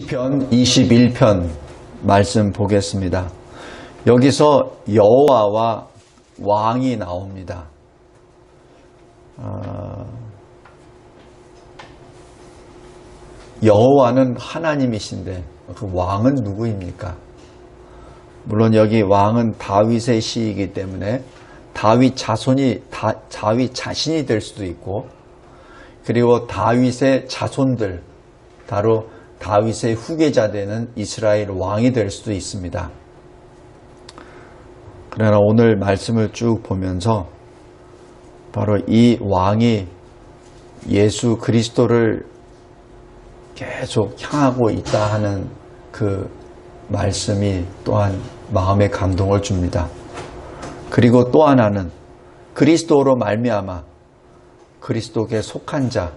시편 21편 말씀 보겠습니다. 여기서 여호와와 왕이 나옵니다. 여호와는 하나님이신데 그 왕은 누구입니까? 물론 여기 왕은 다윗의 시이기 때문에 다윗 자신이 될 수도 있고, 그리고 다윗의 자손들, 바로 다윗의 후계자 되는 이스라엘 왕이 될 수도 있습니다. 그러나 오늘 말씀을 쭉 보면서 바로 이 왕이 예수 그리스도를 계속 향하고 있다 하는 그 말씀이 또한 마음에 감동을 줍니다. 그리고 또 하나는 그리스도로 말미암아 그리스도께 속한 자,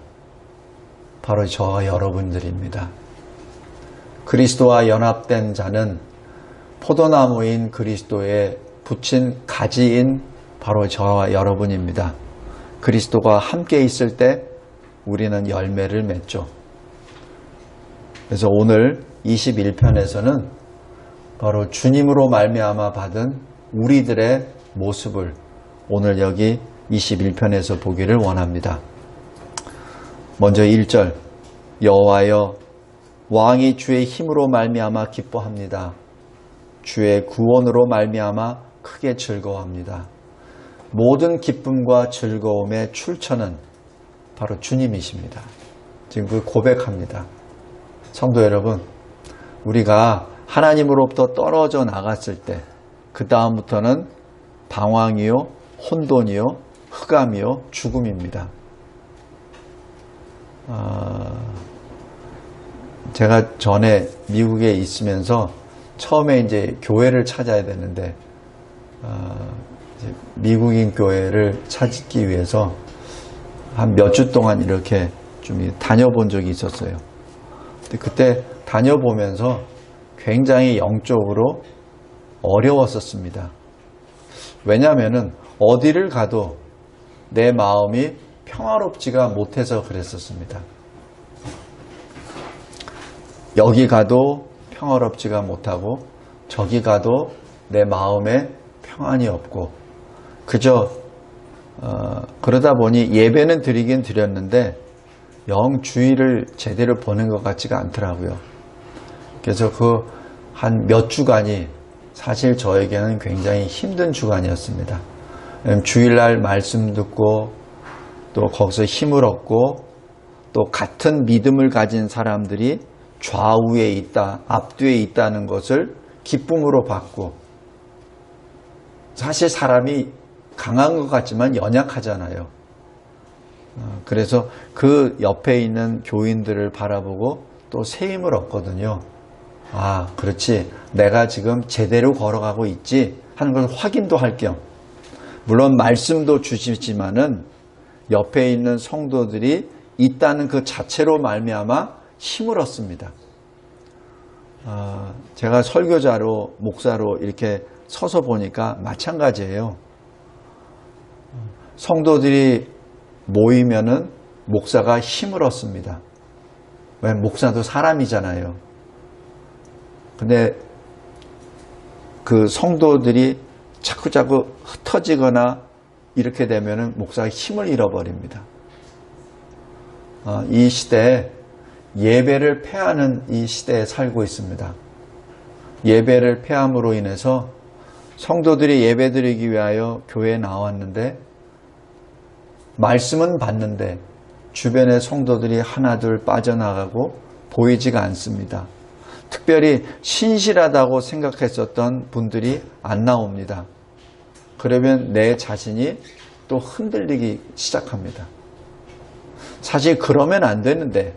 바로 저와 여러분들입니다. 그리스도와 연합된 자는 포도나무인 그리스도에 붙인 가지인 바로 저와 여러분입니다. 그리스도가 함께 있을 때 우리는 열매를 맺죠. 그래서 오늘 21편에서는 바로 주님으로 말미암아 받은 우리들의 모습을 오늘 여기 21편에서 보기를 원합니다. 먼저 1절, 여호와여 왕이 주의 힘으로 말미암아 기뻐합니다. 주의 구원으로 말미암아 크게 즐거워합니다. 모든 기쁨과 즐거움의 출처는 바로 주님이십니다. 지금 그 고백합니다. 성도 여러분, 우리가 하나님으로부터 떨어져 나갔을 때 그 다음부터는 방황이요, 혼돈이요, 흑암이요, 죽음입니다. 제가 전에 미국에 있으면서 처음에 이제 교회를 찾아야 되는데 이제 미국인 교회를 찾기 위해서 한 몇 주 동안 이렇게 좀 다녀본 적이 있었어요. 근데 그때 다녀보면서 굉장히 영적으로 어려웠었습니다. 왜냐하면은 어디를 가도 내 마음이 평화롭지가 못해서 그랬었습니다. 여기 가도 평화롭지가 못하고 저기 가도 내 마음에 평안이 없고, 그저 그러다 보니 예배는 드리긴 드렸는데 영 주의를 제대로 보는 것 같지가 않더라고요. 그래서 그 한 몇 주간이 사실 저에게는 굉장히 힘든 주간이었습니다. 주일날 말씀 듣고 또 거기서 힘을 얻고 또 같은 믿음을 가진 사람들이 좌우에 있다, 앞뒤에 있다는 것을 기쁨으로 받고, 사실 사람이 강한 것 같지만 연약하잖아요. 그래서 그 옆에 있는 교인들을 바라보고 또 새 힘을 얻거든요. 아, 그렇지. 내가 지금 제대로 걸어가고 있지 하는 걸 확인도 할 겸, 물론 말씀도 주시지만은 옆에 있는 성도들이 있다는 그 자체로 말미암아 힘을 얻습니다. 제가 설교자로, 목사로 이렇게 서서 보니까 마찬가지예요. 성도들이 모이면은 목사가 힘을 얻습니다. 왜? 목사도 사람이잖아요. 근데 그 성도들이 자꾸자꾸 흩어지거나 이렇게 되면은 목사가 힘을 잃어버립니다. 이 시대에 예배를 폐하는 이 시대에 살고 있습니다. 예배를 폐함으로 인해서 성도들이 예배드리기 위하여 교회에 나왔는데 말씀은 받는데 주변의 성도들이 하나둘 빠져나가고 보이지가 않습니다. 특별히 신실하다고 생각했었던 분들이 안 나옵니다. 그러면 내 자신이 또 흔들리기 시작합니다. 사실 그러면 안 되는데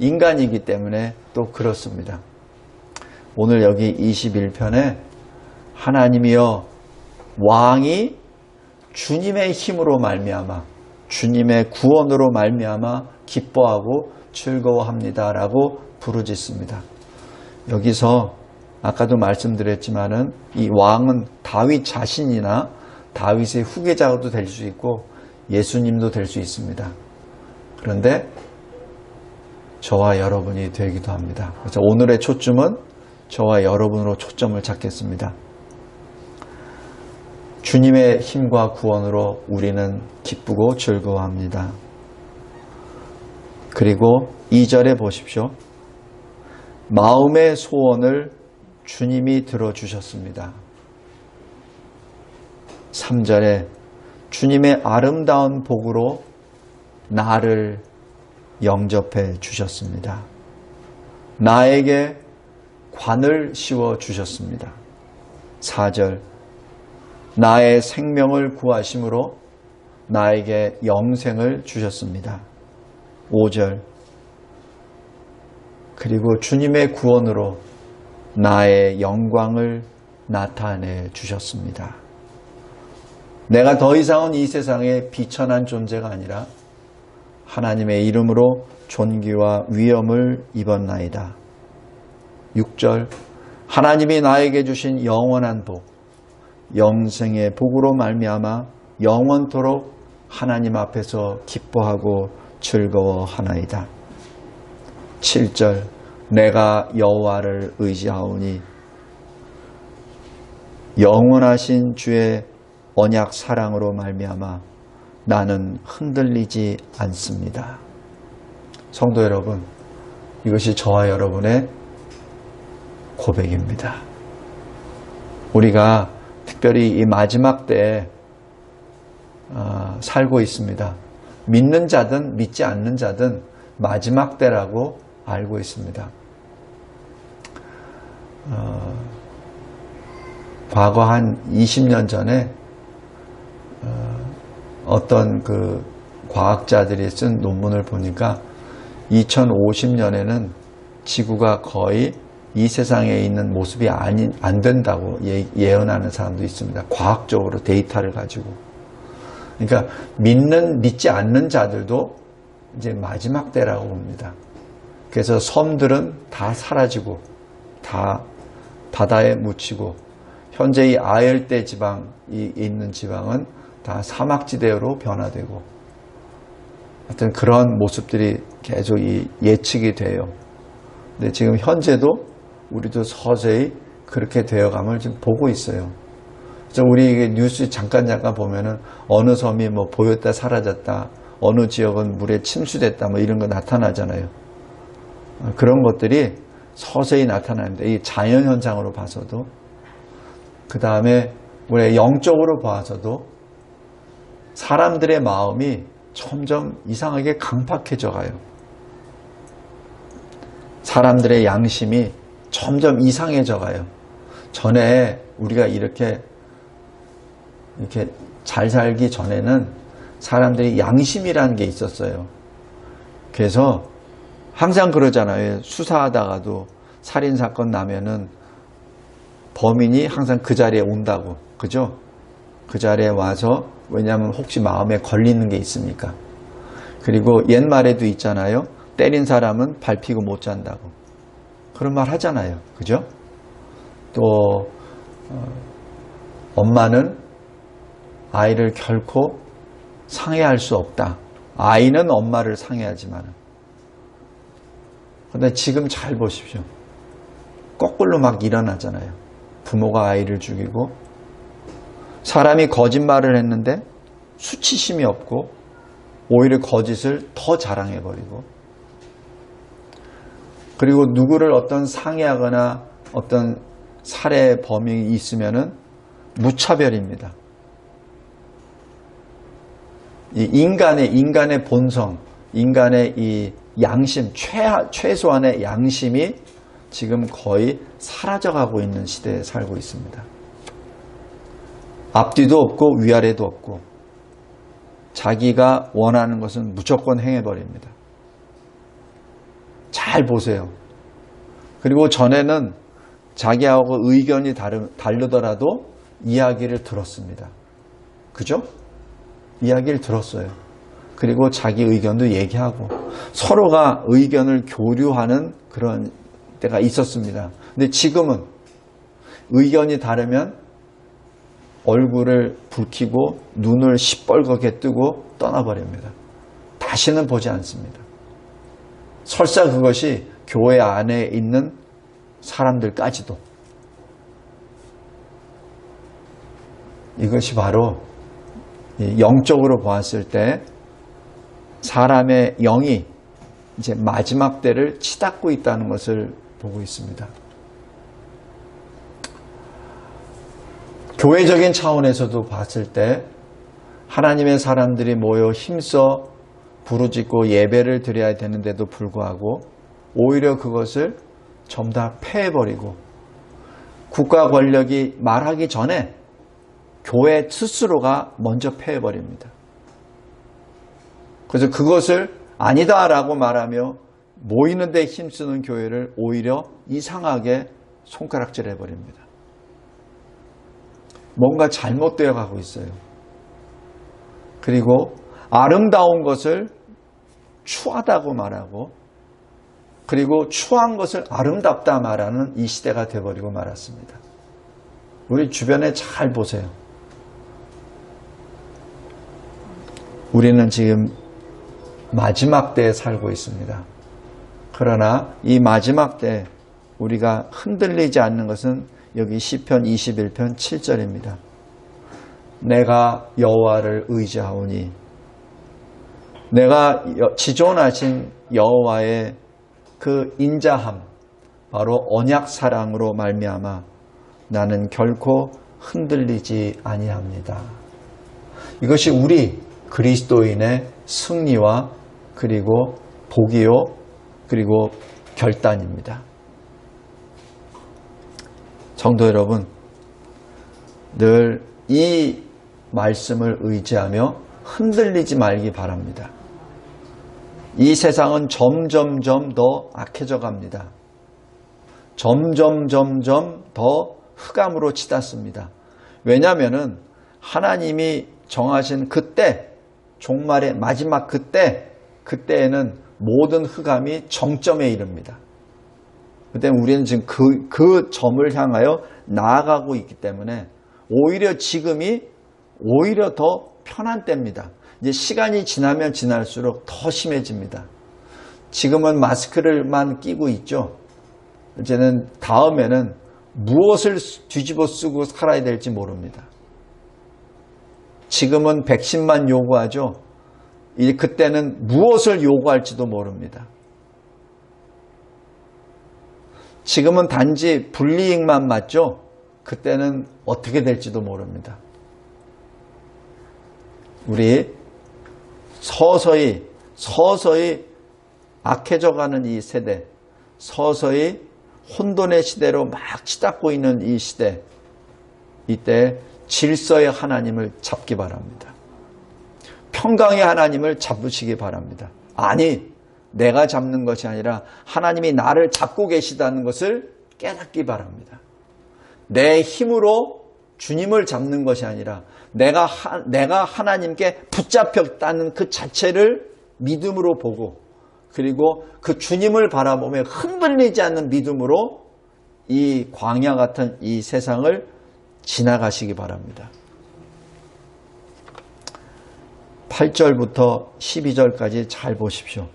인간이기 때문에 또 그렇습니다. 오늘 여기 21편에 하나님이여 왕이 주님의 힘으로 말미암아 주님의 구원으로 말미암아 기뻐하고 즐거워합니다 라고 부르짖습니다. 여기서 아까도 말씀드렸지만은 이 왕은 다윗 자신이나 다윗의 후계자도 될 수 있고 예수님도 될 수 있습니다. 그런데 저와 여러분이 되기도 합니다. 그래서 오늘의 초점은 저와 여러분으로 초점을 잡겠습니다. 주님의 힘과 구원으로 우리는 기쁘고 즐거워합니다. 그리고 2절에 보십시오. 마음의 소원을 주님이 들어주셨습니다. 3절에 주님의 아름다운 복으로 나를 영접해 주셨습니다. 나에게 관을 씌워 주셨습니다. 4절 나의 생명을 구하심으로 나에게 영생을 주셨습니다. 5절 그리고 주님의 구원으로 나의 영광을 나타내 주셨습니다. 내가 더 이상은 이 세상에 비천한 존재가 아니라 하나님의 이름으로 존귀와 위엄을 입었나이다. 6절 하나님이 나에게 주신 영원한 복, 영생의 복으로 말미암아 영원토록 하나님 앞에서 기뻐하고 즐거워하나이다. 7절 내가 여호와를 의지하오니 영원하신 주의 언약 사랑으로 말미암아 나는 흔들리지 않습니다. 성도 여러분, 이것이 저와 여러분의 고백입니다. 우리가 특별히 이 마지막 때에 살고 있습니다. 믿는 자든 믿지 않는 자든 마지막 때라고 알고 있습니다. 과거 한 20년 전에 어떤 그 과학자들이 쓴 논문을 보니까 2050년에는 지구가 거의 이 세상에 있는 모습이 안 된다고 예언하는 사람도 있습니다. 과학적으로 데이터를 가지고. 그러니까 믿지 않는 자들도 이제 마지막 때라고 봅니다. 그래서 섬들은 다 사라지고 다 바다에 묻히고 현재 이 아열대 지방이 있는 지방은 다 사막지대로 변화되고 하여튼 그런 모습들이 계속 예측이 돼요. 근데 지금 현재도 우리도 서서히 그렇게 되어감을 지금 보고 있어요. 그래서 우리 뉴스 잠깐 보면은 어느 섬이 뭐 보였다 사라졌다, 어느 지역은 물에 침수됐다, 뭐 이런 거 나타나잖아요. 그런 것들이 서서히 나타납니다. 이 자연 현상으로 봐서도, 그 다음에 우리 영적으로 봐서도 사람들의 마음이 점점 이상하게 강팍해져 가요. 사람들의 양심이 점점 이상해져 가요. 전에 우리가 이렇게 잘 살기 전에는 사람들이 양심이라는 게 있었어요. 그래서 항상 그러잖아요. 수사하다가도 살인사건 나면은 범인이 항상 그 자리에 온다고. 그죠? 그 자리에 와서, 왜냐하면 혹시 마음에 걸리는 게 있으니까. 그리고 옛말에도 있잖아요. 때린 사람은 밟히고 못 잔다고. 그런 말 하잖아요. 그죠? 또 엄마는 아이를 결코 상해할 수 없다. 아이는 엄마를 상해하지만. 그런데 지금 잘 보십시오. 거꾸로 막 일어나잖아요. 부모가 아이를 죽이고, 사람이 거짓말을 했는데 수치심이 없고 오히려 거짓을 더 자랑해버리고, 그리고 누구를 어떤 상해하거나 어떤 살해 범행이 있으면은 무차별입니다. 이 인간의 본성, 인간의 이 양심, 최소한의 양심이 지금 거의 사라져가고 있는 시대에 살고 있습니다. 앞뒤도 없고 위아래도 없고 자기가 원하는 것은 무조건 행해버립니다. 잘 보세요. 그리고 전에는 자기하고 의견이 다르더라도 이야기를 들었습니다. 그죠? 이야기를 들었어요. 그리고 자기 의견도 얘기하고 서로가 의견을 교류하는 그런 때가 있었습니다. 근데 지금은 의견이 다르면 얼굴을 붉히고 눈을 시뻘겋게 뜨고 떠나버립니다. 다시는 보지 않습니다. 설사 그것이 교회 안에 있는 사람들까지도. 이것이 바로 영적으로 보았을 때 사람의 영이 이제 마지막 때를 치닫고 있다는 것을 보고 있습니다. 교회적인 차원에서도 봤을 때 하나님의 사람들이 모여 힘써 부르짖고 예배를 드려야 되는데도 불구하고 오히려 그것을 전부 다 폐해버리고 국가 권력이 말하기 전에 교회 스스로가 먼저 폐해버립니다. 그래서 그것을 아니다라고 말하며 모이는 데 힘쓰는 교회를 오히려 이상하게 손가락질 해버립니다. 뭔가 잘못되어 가고 있어요. 그리고 아름다운 것을 추하다고 말하고 그리고 추한 것을 아름답다 말하는 이 시대가 되어버리고 말았습니다. 우리 주변에 잘 보세요. 우리는 지금 마지막 때에 살고 있습니다. 그러나 이 마지막 때 우리가 흔들리지 않는 것은 여기 시편 21편 7절입니다. 내가 여호와를 의지하오니 내가 지존하신 여호와의 그 인자함 바로 언약 사랑으로 말미암아 나는 결코 흔들리지 아니합니다. 이것이 우리 그리스도인의 승리와 그리고 복이요 그리고 결단입니다. 성도 여러분, 늘 이 말씀을 의지하며 흔들리지 말기 바랍니다. 이 세상은 점점점 더 악해져 갑니다. 점점 더 흑암으로 치닫습니다. 왜냐하면 하나님이 정하신 그때, 종말의 마지막 그때에는 모든 흑암이 정점에 이릅니다. 그때 우리는 지금 그 점을 향하여 나아가고 있기 때문에 오히려 지금이 오히려 더 편한 때입니다. 이제 시간이 지나면 지날수록 더 심해집니다. 지금은 마스크를만 끼고 있죠. 이제는 다음에는 무엇을 뒤집어 쓰고 살아야 될지 모릅니다. 지금은 백신만 요구하죠. 이제 그때는 무엇을 요구할지도 모릅니다. 지금은 단지 불이익만 맞죠. 그때는 어떻게 될지도 모릅니다. 우리 서서히 악해져가는 이 세대, 서서히 혼돈의 시대로 막 치닫고 있는 이 시대, 이때 질서의 하나님을 잡기 바랍니다. 평강의 하나님을 잡으시기 바랍니다. 아니, 내가 잡는 것이 아니라 하나님이 나를 잡고 계시다는 것을 깨닫기 바랍니다. 내 힘으로 주님을 잡는 것이 아니라 내가 하나님께 붙잡혔다는 그 자체를 믿음으로 보고 그리고 그 주님을 바라보며 흔들리지 않는 믿음으로 이 광야 같은 이 세상을 지나가시기 바랍니다. 8절부터 12절까지 잘 보십시오.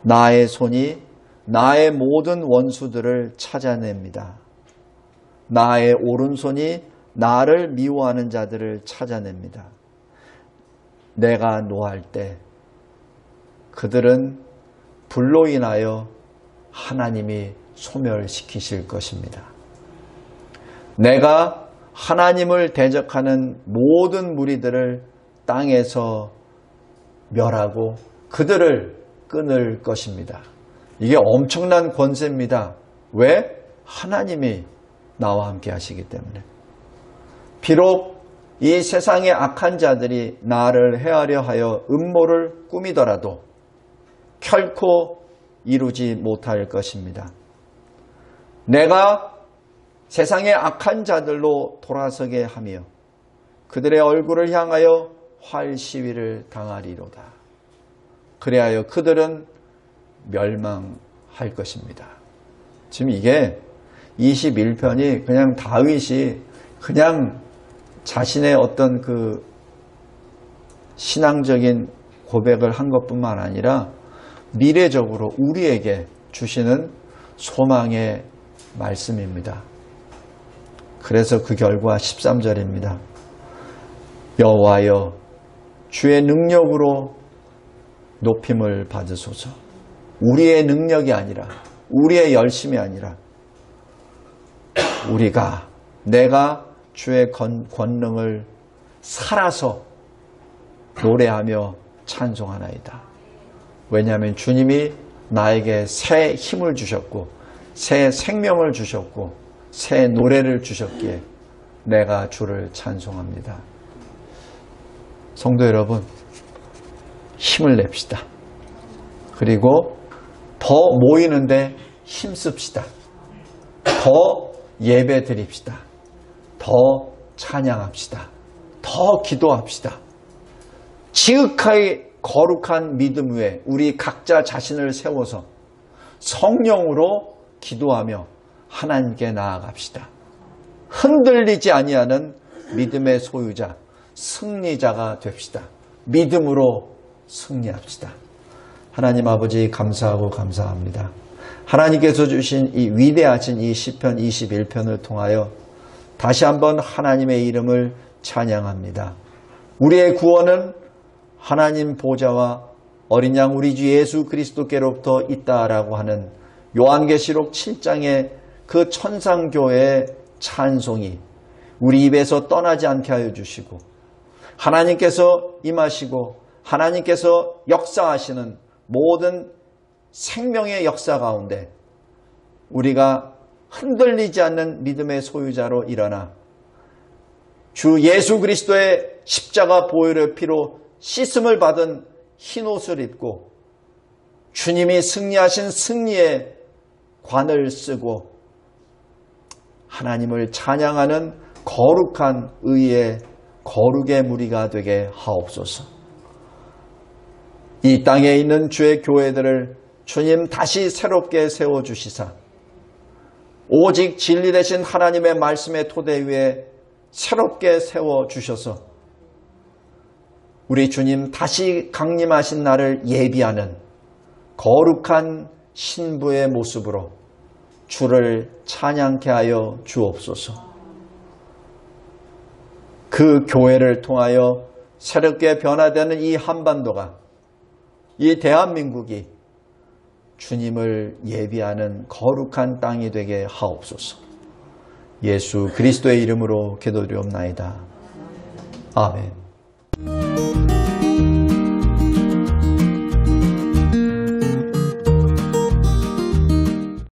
나의 손이 나의 모든 원수들을 찾아냅니다. 나의 오른손이 나를 미워하는 자들을 찾아냅니다. 내가 노할 때 그들은 불로 인하여 하나님이 소멸시키실 것입니다. 내가 하나님을 대적하는 모든 무리들을 땅에서 멸하고 그들을 끊을 것입니다. 이게 엄청난 권세입니다. 왜? 하나님이 나와 함께 하시기 때문에. 비록 이 세상의 악한 자들이 나를 해하려 하여 음모를 꾸미더라도 결코 이루지 못할 것입니다. 내가 세상의 악한 자들로 돌아서게 하며 그들의 얼굴을 향하여 활 시위를 당하리로다. 그리하여 그들은 멸망할 것입니다. 지금 이게 21편이 그냥 다윗이 그냥 자신의 어떤 그 신앙적인 고백을 한 것뿐만 아니라 미래적으로 우리에게 주시는 소망의 말씀입니다. 그래서 그 결과 13절입니다. 여호와여 주의 능력으로 높임을 받으소서. 우리의 능력이 아니라, 우리의 열심이 아니라, 내가 주의 권능을 살아서 노래하며 찬송하나이다. 왜냐하면 주님이 나에게 새 힘을 주셨고 새 생명을 주셨고 새 노래를 주셨기에 내가 주를 찬송합니다. 성도 여러분, 힘을 냅시다. 그리고 더 모이는데 힘씁시다. 더 예배 드립시다. 더 찬양합시다. 더 기도합시다. 지극하게 거룩한 믿음 위에 우리 각자 자신을 세워서 성령으로 기도하며 하나님께 나아갑시다. 흔들리지 아니하는 믿음의 소유자, 승리자가 됩시다. 믿음으로 승리합시다. 하나님 아버지 감사하고 감사합니다. 하나님께서 주신 이 위대하신 이 시편 21편을 통하여 다시 한번 하나님의 이름을 찬양합니다. 우리의 구원은 하나님 보좌와 어린 양 우리 주 예수 그리스도께로부터 있다라고 하는 요한계시록 7장의 그 천상교회의 찬송이 우리 입에서 떠나지 않게 하여 주시고 하나님께서 임하시고 하나님께서 역사하시는 모든 생명의 역사 가운데 우리가 흔들리지 않는 믿음의 소유자로 일어나 주 예수 그리스도의 십자가 보혈의 피로 씻음을 받은 흰옷을 입고 주님이 승리하신 승리의 관을 쓰고 하나님을 찬양하는 거룩한 의의 거룩의 무리가 되게 하옵소서. 이 땅에 있는 주의 교회들을 주님 다시 새롭게 세워주시사 오직 진리 되신 하나님의 말씀의 토대 위에 새롭게 세워주셔서 우리 주님 다시 강림하신 날을 예비하는 거룩한 신부의 모습으로 주를 찬양케 하여 주옵소서. 그 교회를 통하여 새롭게 변화되는 이 한반도가, 이 대한민국이 주님을 예비하는 거룩한 땅이 되게 하옵소서. 예수 그리스도의 이름으로 기도드리옵나이다. 아멘.